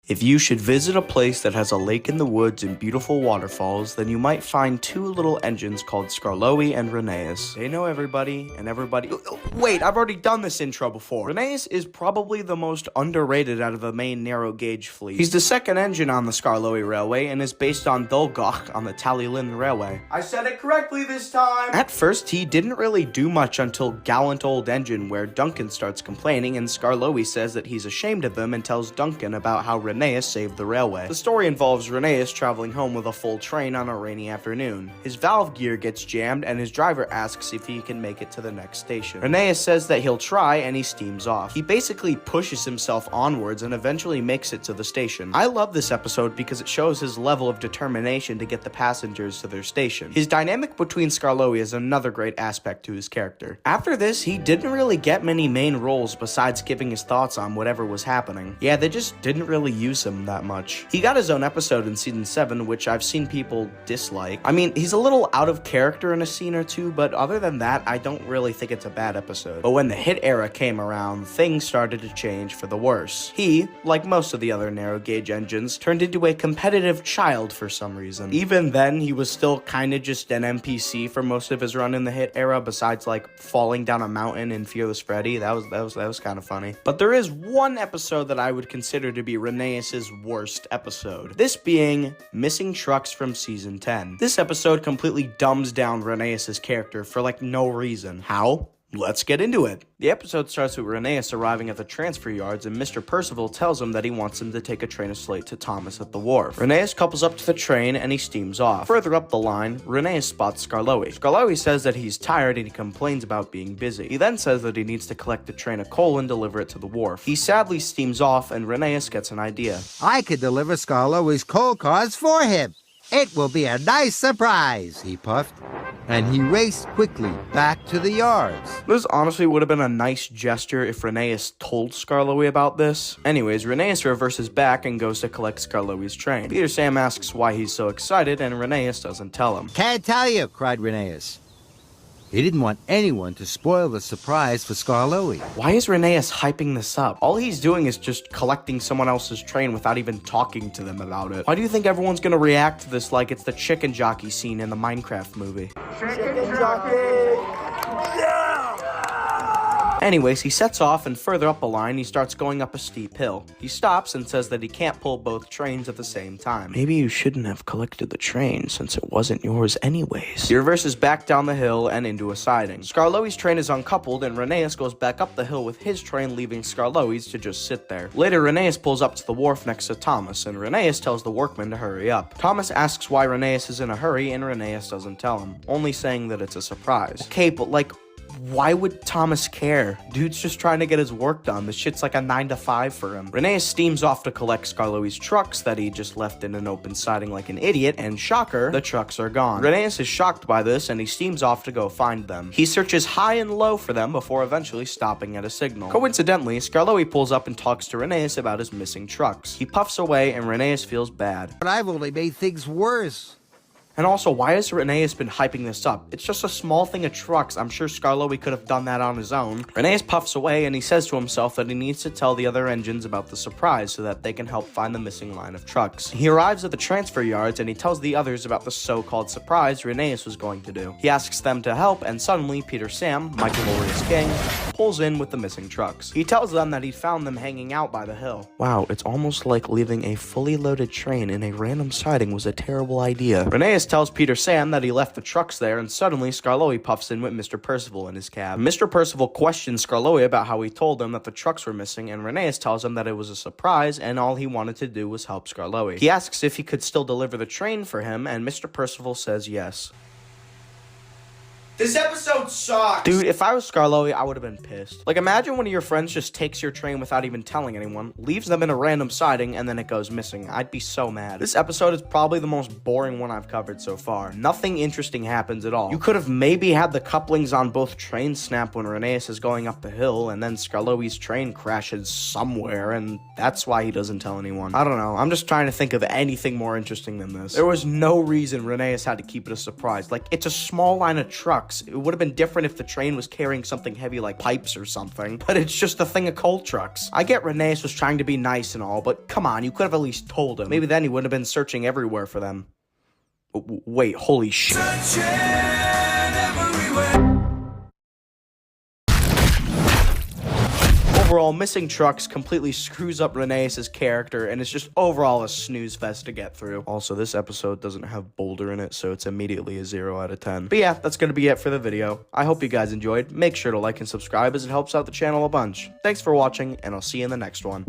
If you should visit a place that has a lake in the woods and beautiful waterfalls, then you might find two little engines called Skarloey and Rheneas. They know everybody, and everybody— Wait, I've already done this intro before. Rheneas is probably the most underrated out of the main narrow gauge fleet. He's the second engine on the Skarloey Railway and is based on Dolgach on the Tallinn Railway. I said it correctly this time! At first, he didn't really do much until Gallant Old Engine, where Duncan starts complaining and Skarloey says that he's ashamed of them and tells Duncan about how Rheneas saved the railway. The story involves Rheneas traveling home with a full train on a rainy afternoon. His valve gear gets jammed and his driver asks if he can make it to the next station. Rheneas says that he'll try and he steams off. He basically pushes himself onwards and eventually makes it to the station. I love this episode because it shows his level of determination to get the passengers to their station. His dynamic between Skarloey is another great aspect to his character. After this, he didn't really get many main roles besides giving his thoughts on whatever was happening. Yeah, they just didn't really use him that much. He got his own episode in season 7, which I've seen people dislike. I mean, he's a little out of character in a scene or two, but other than that, I don't really think it's a bad episode. But when the hit era came around, things started to change for the worse. He, like most of the other narrow gauge engines, turned into a competitive child for some reason. Even then, he was still kinda just an NPC for most of his run in the hit era, besides like falling down a mountain in Fearless Freddy. That was kind of funny. But there is one episode that I would consider to be Rheneas' worst episode. This being Missing Trucks from Season 10. This episode completely dumbs down Rheneas' character for like no reason. How? Let's get into it. The episode starts with Rheneas arriving at the transfer yards and Mr. Percival tells him that he wants him to take a train of slate to Thomas at the wharf. Rheneas couples up to the train and he steams off. Further up the line, Rheneas spots Skarloey. Skarloey says that he's tired and he complains about being busy. He then says that he needs to collect a train of coal and deliver it to the wharf. He sadly steams off and Rheneas gets an idea. I could deliver Skarloey's coal cars for him. It will be a nice surprise, he puffed. And he raced quickly back to the yards. This honestly would have been a nice gesture if Rheneas told Skarloey about this. Anyways, Rheneas reverses back and goes to collect Skarloey's train. Peter Sam asks why he's so excited and Rheneas doesn't tell him. Can't tell you, cried Rheneas. He didn't want anyone to spoil the surprise for Skarloey. Why is Rheneas hyping this up? All he's doing is just collecting someone else's train without even talking to them about it. Why do you think everyone's gonna react to this like it's the chicken jockey scene in the Minecraft movie? Chicken jockey! Yeah! Anyways, he sets off and further up a line, he starts going up a steep hill. He stops and says that he can't pull both trains at the same time. Maybe you shouldn't have collected the train since it wasn't yours anyways. He reverses back down the hill and into a siding. Skarloey's train is uncoupled and Rheneas goes back up the hill with his train, leaving Skarloey's to just sit there. Later, Rheneas pulls up to the wharf next to Thomas and Rheneas tells the workman to hurry up. Thomas asks why Rheneas is in a hurry and Rheneas doesn't tell him, only saying that it's a surprise. Okay, but like, why would Thomas care? Dude's just trying to get his work done. This shit's like a 9 to 5 for him. Rheneas steams off to collect Skarloey's trucks that he just left in an open siding like an idiot, and shocker, the trucks are gone. Rheneas is shocked by this, and he steams off to go find them. He searches high and low for them before eventually stopping at a signal. Coincidentally, Skarloey pulls up and talks to Rheneas about his missing trucks. He puffs away, and Rheneas feels bad. But I've only made things worse. And also, why has Rheneas been hyping this up? It's just a small thing of trucks. I'm sure Skarloey could have done that on his own. Rheneas puffs away and he says to himself that he needs to tell the other engines about the surprise so that they can help find the missing line of trucks. He arrives at the transfer yards and he tells the others about the so-called surprise Rheneas was going to do. He asks them to help and suddenly Peter Sam, my glorious king, pulls in with the missing trucks. He tells them that he found them hanging out by the hill. Wow, it's almost like leaving a fully loaded train in a random siding was a terrible idea. Rheneas tells Peter Sam that he left the trucks there, and suddenly Skarloey puffs in with Mr. Percival in his cab. Mr. Percival questions Skarloey about how he told him that the trucks were missing, and Rheneas tells him that it was a surprise and all he wanted to do was help Skarloey. He asks if he could still deliver the train for him, and Mr. Percival says yes. This episode sucks! Dude, if I was Skarloey, I would have been pissed. Like, imagine one of your friends just takes your train without even telling anyone, leaves them in a random siding, and then it goes missing. I'd be so mad. This episode is probably the most boring one I've covered so far. Nothing interesting happens at all. You could have maybe had the couplings on both trains snap when Rheneas is going up the hill, and then Skarloey's train crashes somewhere, and that's why he doesn't tell anyone. I don't know. I'm just trying to think of anything more interesting than this. There was no reason Rheneas had to keep it a surprise. Like, it's a small line of trucks. trucks. It would have been different if the train was carrying something heavy like pipes or something, but it's just a thing of coal trucks. I get Rheneas was trying to be nice and all, but come on, you could have at least told him. Maybe then he wouldn't have been searching everywhere for them. Wait, holy shit. Overall, missing trucks completely screws up Rheneas' character, and it's just overall a snooze fest to get through. Also, this episode doesn't have Boulder in it, so it's immediately a 0 out of 10. But yeah, that's gonna be it for the video. I hope you guys enjoyed. Make sure to like and subscribe as it helps out the channel a bunch. Thanks for watching, and I'll see you in the next one.